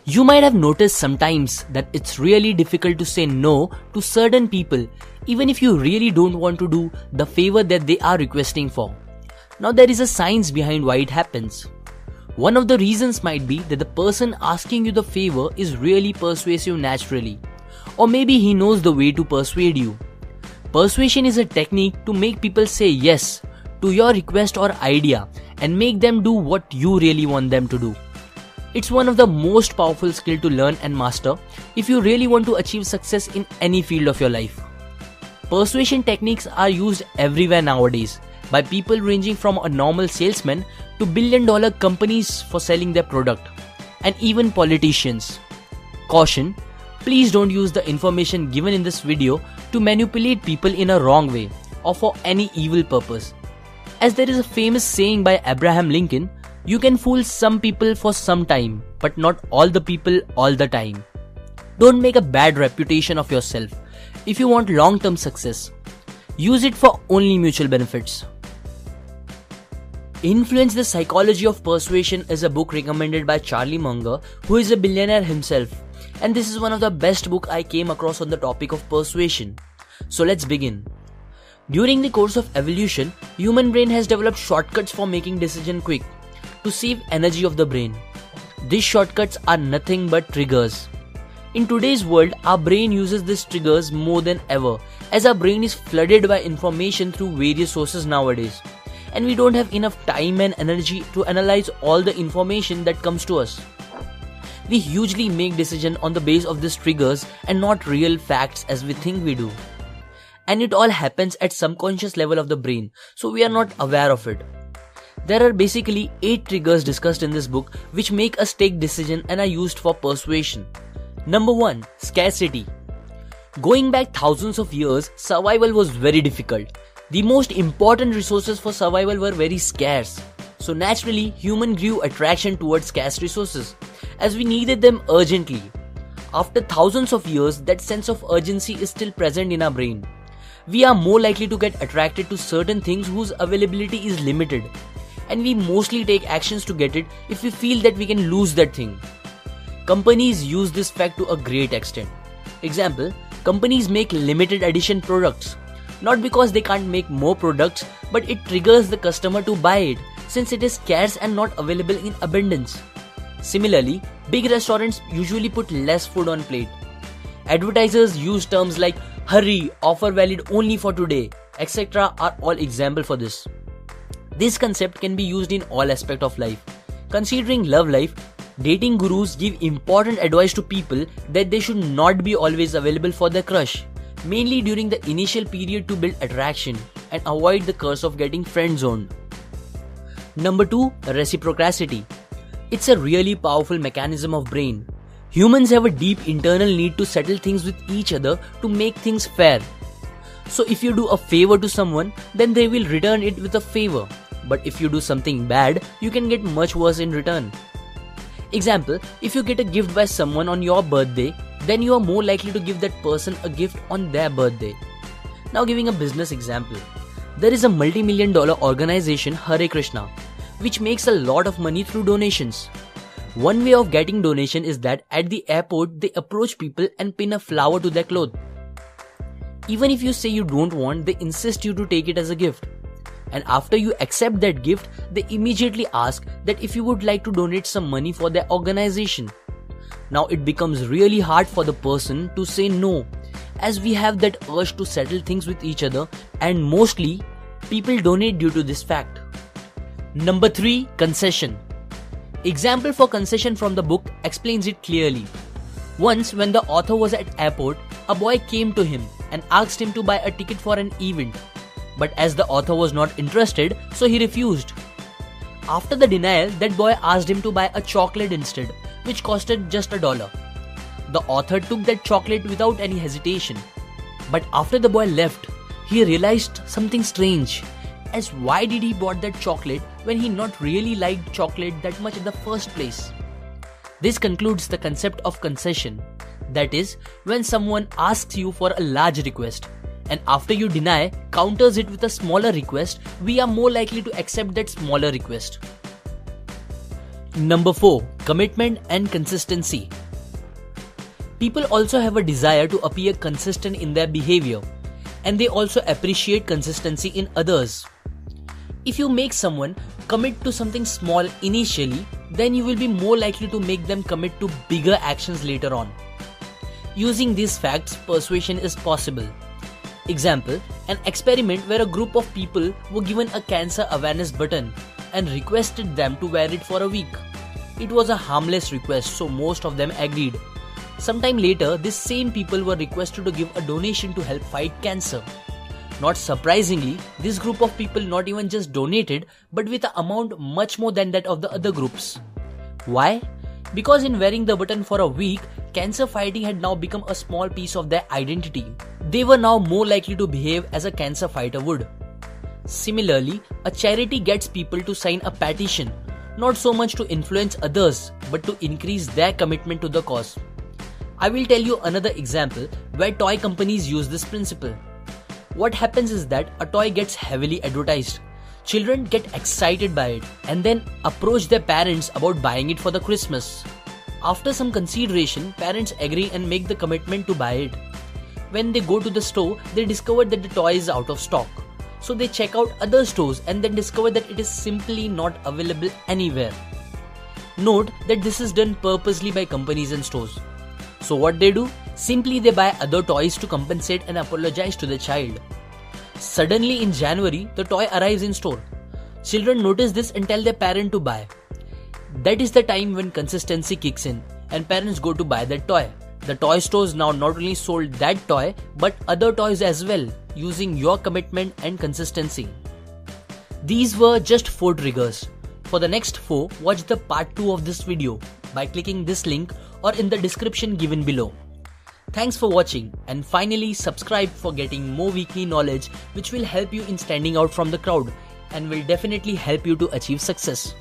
You might have noticed sometimes that it's really difficult to say no to certain people, even if you really don't want to do the favor that they are requesting for. Now there is a science behind why it happens. One of the reasons might be that the person asking you the favor is really persuasive naturally, or maybe he knows the way to persuade you. Persuasion is a technique to make people say yes to your request or idea and make them do what you really want them to do. It's one of the most powerful skills to learn and master if you really want to achieve success in any field of your life. Persuasion techniques are used everywhere nowadays by people ranging from a normal salesman to billion-dollar companies for selling their product, and even politicians. Caution: please don't use the information given in this video to manipulate people in a wrong way or for any evil purpose. As there is a famous saying by Abraham Lincoln, you can fool some people for some time, but not all the people all the time. Don't make a bad reputation of yourself. If you want long-term success, use it for only mutual benefits. Influence the Psychology of Persuasion is a book recommended by Charlie Munger, who is a billionaire himself. And this is one of the best books I came across on the topic of persuasion. So let's begin. During the course of evolution, human brain has developed shortcuts for making decisions quick to save energy of the brain. These shortcuts are nothing but triggers. In today's world, our brain uses these triggers more than ever, as our brain is flooded by information through various sources nowadays, and we don't have enough time and energy to analyze all the information that comes to us. We hugely make decisions on the base of these triggers and not real facts as we think we do. And it all happens at subconscious level of the brain, so we are not aware of it. There are basically 8 triggers discussed in this book which make us take decisions and are used for persuasion. Number 1. Scarcity. Going back thousands of years, survival was very difficult. The most important resources for survival were very scarce. So naturally, humans grew attraction towards scarce resources, as we needed them urgently. After thousands of years, that sense of urgency is still present in our brain. We are more likely to get attracted to certain things whose availability is limited, and we mostly take actions to get it if we feel that we can lose that thing. Companies use this fact to a great extent. Example, companies make limited edition products, not because they can't make more products, but it triggers the customer to buy it since it is scarce and not available in abundance. Similarly, big restaurants usually put less food on plate. Advertisers use terms like hurry, offer valid only for today, etc. are all examples for this. This concept can be used in all aspects of life. Considering love life, dating gurus give important advice to people that they should not be always available for their crush, mainly during the initial period to build attraction and avoid the curse of getting friend-zoned. Number 2. Reciprocity. It's a really powerful mechanism of brain. Humans have a deep internal need to settle things with each other to make things fair. So if you do a favor to someone, then they will return it with a favor. But if you do something bad, you can get much worse in return. Example, if you get a gift by someone on your birthday, then you are more likely to give that person a gift on their birthday. Now giving a business example. There is a multi-million-dollar organization, Hare Krishna, which makes a lot of money through donations. One way of getting donation is that at the airport they approach people and pin a flower to their clothes. Even if you say you don't want, they insist you to take it as a gift. And after you accept that gift, they immediately ask that if you would like to donate some money for their organization. Now it becomes really hard for the person to say no, as we have that urge to settle things with each other, and mostly people donate due to this fact. Number 3. Concession. Example for concession from the book explains it clearly. Once when the author was at airport, a boy came to him and asked him to buy a ticket for an event. But as the author was not interested, so he refused. After the denial, that boy asked him to buy a chocolate instead, which costed just $1. The author took that chocolate without any hesitation. But after the boy left, he realized something strange. As why did he bought that chocolate when he not really liked chocolate that much in the first place? This concludes the concept of concession. That is, when someone asks you for a large request, and after you deny, counters it with a smaller request, we are more likely to accept that smaller request. Number 4. Commitment and consistency. People also have a desire to appear consistent in their behavior, and they also appreciate consistency in others. If you make someone commit to something small initially, then you will be more likely to make them commit to bigger actions later on. Using these facts, persuasion is possible. Example, an experiment where a group of people were given a cancer awareness button and requested them to wear it for a week. It was a harmless request, so most of them agreed. Sometime later, these same people were requested to give a donation to help fight cancer. Not surprisingly, this group of people not even just donated, but with an amount much more than that of the other groups. Why? Because in wearing the button for a week, cancer fighting had now become a small piece of their identity. They were now more likely to behave as a cancer fighter would. Similarly, a charity gets people to sign a petition, not so much to influence others, but to increase their commitment to the cause. I will tell you another example where toy companies use this principle. What happens is that a toy gets heavily advertised. Children get excited by it and then approach their parents about buying it for the Christmas. After some consideration, parents agree and make the commitment to buy it. When they go to the store, they discover that the toy is out of stock. So they check out other stores and then discover that it is simply not available anywhere. Note that this is done purposely by companies and stores. So what they do? Simply they buy other toys to compensate and apologize to the child. Suddenly in January, the toy arrives in store. Children notice this and tell their parent to buy. That is the time when consistency kicks in and parents go to buy that toy. The toy stores now not only sold that toy but other toys as well, using your commitment and consistency. These were just 4 triggers. For the next 4, watch the part 2 of this video by clicking this link or in the description given below. Thanks for watching, and finally subscribe for getting more weekly knowledge which will help you in standing out from the crowd and will definitely help you to achieve success.